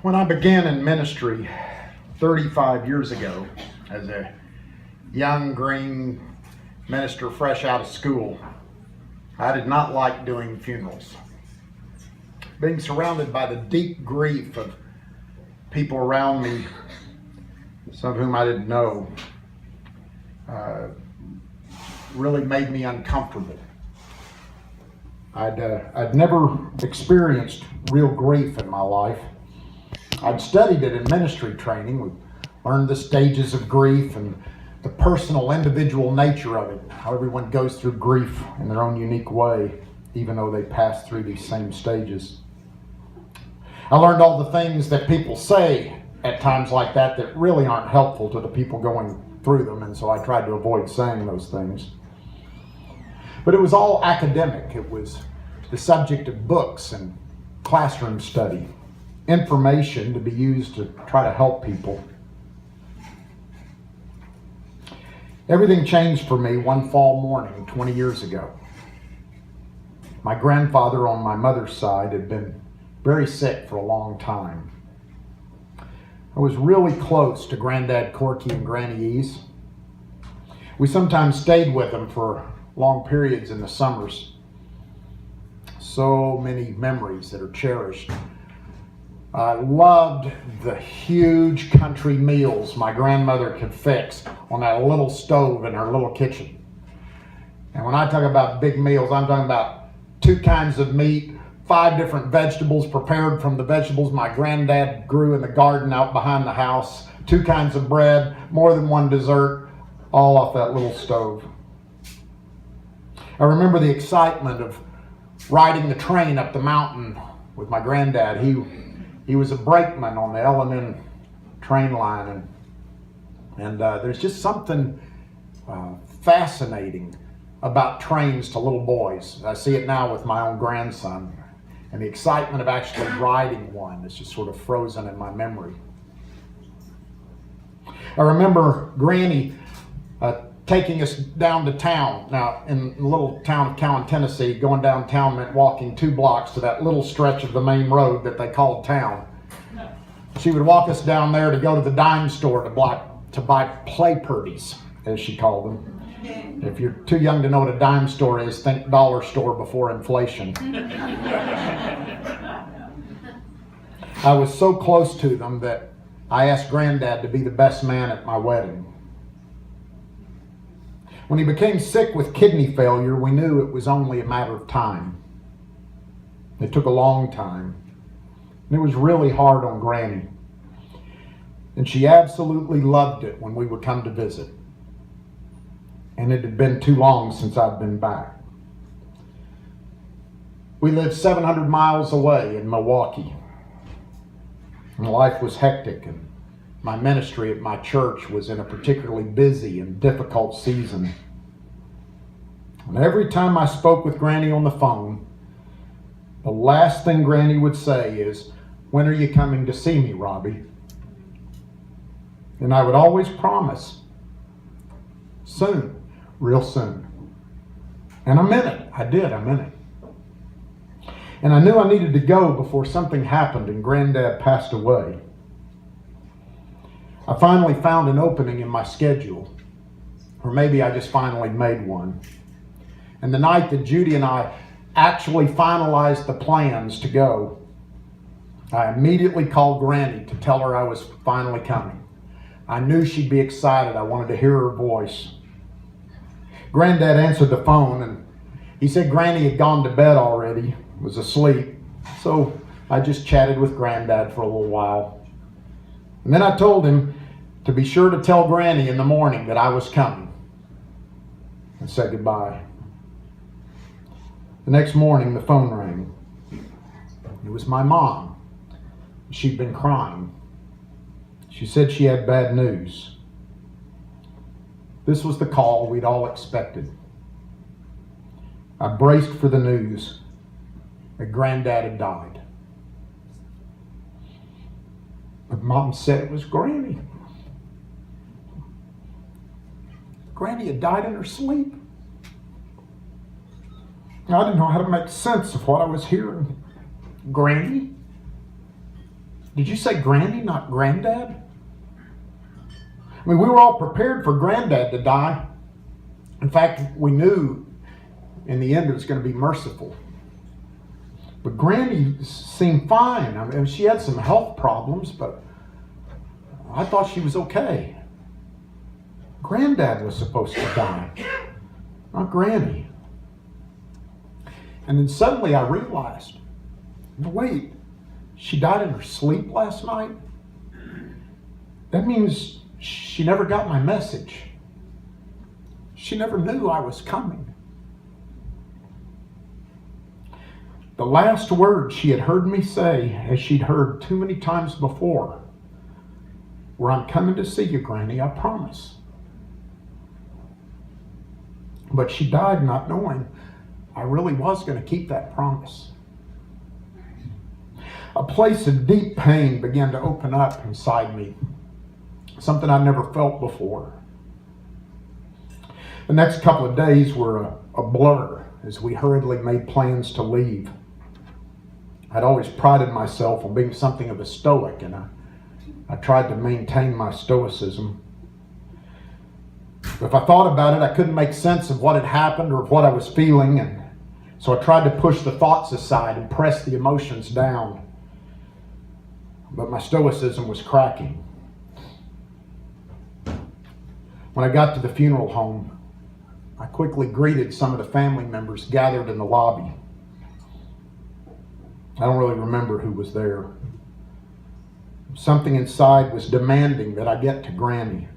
When I began in ministry 35 years ago as a young green minister fresh out of school, I did not like doing funerals. Being surrounded by the deep grief of people around me, some of whom I didn't know, really made me uncomfortable. I'd never experienced real grief in my life. I'd studied it in ministry training. We learned the stages of grief and the personal, individual nature of it, how everyone goes through grief in their own unique way, even though they pass through these same stages. I learned all the things that people say at times like that really aren't helpful to the people going through them, and so I tried to avoid saying those things. But it was all academic. It was the subject of books and classroom study, information to be used to try to help people. Everything changed for me one fall morning 20 years ago. My grandfather on my mother's side had been very sick for a long time. I was really close to Granddad Corky and Granny Ease. We sometimes stayed with them for long periods in the summers. So many memories that are cherished. I loved the huge country meals my grandmother could fix on that little stove in her little kitchen. And when I talk about big meals, I'm talking about 2 kinds of meat, 5 different vegetables prepared from the vegetables my granddad grew in the garden out behind the house, 2 kinds of bread, more than 1 dessert, all off that little stove. I remember the excitement of riding the train up the mountain with my granddad. He was a brakeman on the L&N train line, and there's just something fascinating about trains to little boys. I see it now with my own grandson, and the excitement of actually riding one is just sort of frozen in my memory. I remember Granny taking us down to town. Now, in the little town of Cowan, Tennessee, going downtown meant walking 2 blocks to that little stretch of the main road that they called town. She would walk us down there to go to the dime store to buy play purdies, as she called them. If you're too young to know what a dime store is, think dollar store before inflation. I was so close to them that I asked Granddad to be the best man at my wedding. When he became sick with kidney failure, we knew it was only a matter of time. It took a long time. And it was really hard on Granny. And she absolutely loved it when we would come to visit. And it had been too long since I'd been back. We lived 700 miles away in Milwaukee. And life was hectic, and my ministry at my church was in a particularly busy and difficult season. And every time I spoke with Granny on the phone, the last thing Granny would say is, "When are you coming to see me, Robbie?" And I would always promise, soon, real soon. And I meant it. I meant it. And I knew I needed to go before something happened and Granddad passed away. I finally found an opening in my schedule, or maybe I just finally made one. And the night that Judy and I actually finalized the plans to go, I immediately called Granny to tell her I was finally coming. I knew she'd be excited. I wanted to hear her voice. Granddad answered the phone, and he said Granny had gone to bed already, was asleep. So I just chatted with Granddad for a little while. And then I told him to be sure to tell Granny in the morning that I was coming, and said goodbye. The next morning, the phone rang. It was my mom. She'd been crying. She said she had bad news. This was the call we'd all expected. I braced for the news that Granddad had died. But Mom said it was Granny. Granny had died in her sleep. I didn't know how to make sense of what I was hearing. Granny? Did you say Granny, not Granddad? I mean, we were all prepared for Granddad to die. In fact, we knew in the end it was going to be merciful. But Granny seemed fine. I mean, she had some health problems, but I thought she was okay. Granddad was supposed to die, not Granny. And then suddenly I realized, wait, she died in her sleep last night? That means she never got my message. She never knew I was coming. The last words she had heard me say, as she'd heard too many times before, were, "I'm coming to see you, Granny, I promise." But she died not knowing I really was going to keep that promise. A place of deep pain began to open up inside me, something I'd never felt before. The next couple of days were a blur as we hurriedly made plans to leave. I'd always prided myself on being something of a stoic, and I tried to maintain my stoicism. If I thought about it, I couldn't make sense of what had happened or of what I was feeling, and so I tried to push the thoughts aside and press the emotions down. But my stoicism was cracking. When I got to the funeral home, I quickly greeted some of the family members gathered in the lobby. I don't really remember who was there. Something inside was demanding that I get to Granny.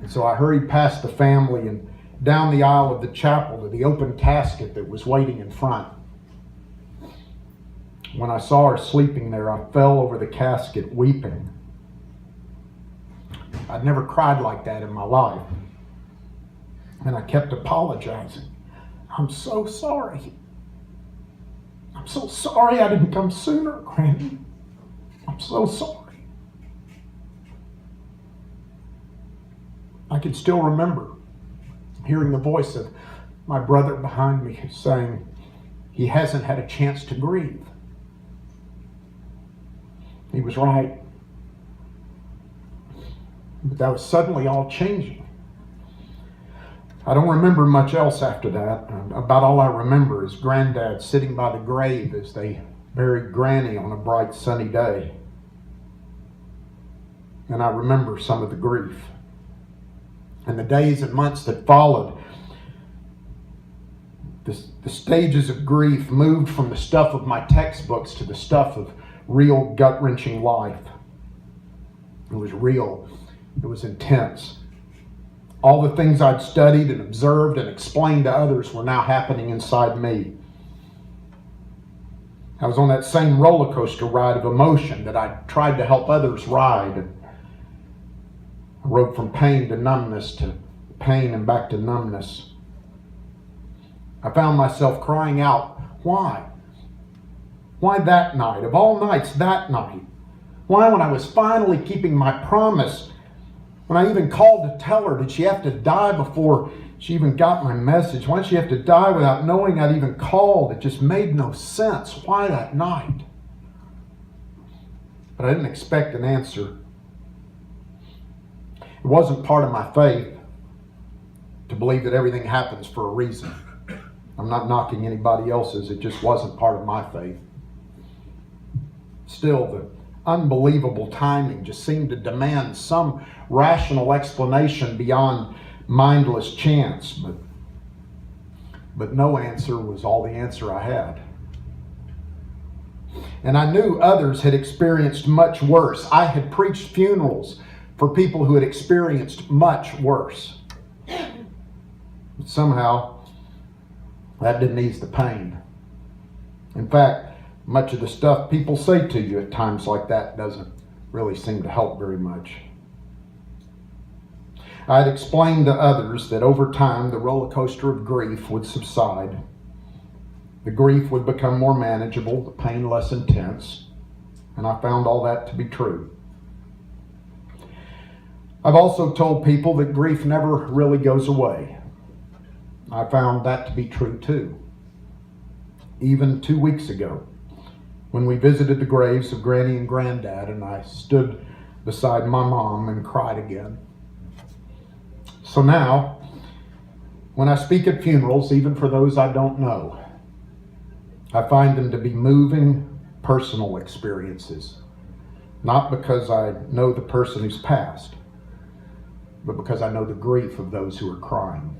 And so I hurried past the family and down the aisle of the chapel to the open casket that was waiting in front. When I saw her sleeping there, I fell over the casket weeping. I'd never cried like that in my life. And I kept apologizing. "I'm so sorry. I'm so sorry I didn't come sooner, Granny. I'm so sorry." I can still remember hearing the voice of my brother behind me saying, "He hasn't had a chance to grieve." He was right. But that was suddenly all changing. I don't remember much else after that. About all I remember is Granddad sitting by the grave as they buried Granny on a bright sunny day. And I remember some of the grief. And the days and months that followed, the stages of grief moved from the stuff of my textbooks to the stuff of real gut-wrenching life. It was real. It was intense. All the things I'd studied and observed and explained to others were now happening inside me. I was on that same roller coaster ride of emotion that I tried to help others ride. I rode from pain to numbness to pain and back to numbness. I found myself crying out, "Why? Why that night? Of all nights, that night? Why, when I was finally keeping my promise, when I even called to tell her, did she have to die before she even got my message? Why did she have to die without knowing I'd even called? It just made no sense. Why that night?" But I didn't expect an answer. It wasn't part of my faith to believe that everything happens for a reason. I'm not knocking anybody else's. It just wasn't part of my faith. Still, the unbelievable timing just seemed to demand some rational explanation beyond mindless chance. But no answer was all the answer I had. And I knew others had experienced much worse. I had preached funerals for people who had experienced much worse. But somehow, that didn't ease the pain. In fact, much of the stuff people say to you at times like that doesn't really seem to help very much. I had explained to others that over time the roller coaster of grief would subside. The grief would become more manageable, the pain less intense, and I found all that to be true. I've also told people that grief never really goes away. I found that to be true too. Even 2 weeks ago, when we visited the graves of Granny and Granddad, and I stood beside my mom and cried again. So now, when I speak at funerals, even for those I don't know, I find them to be moving, personal experiences. Not because I know the person who's passed, but because I know the grief of those who are crying.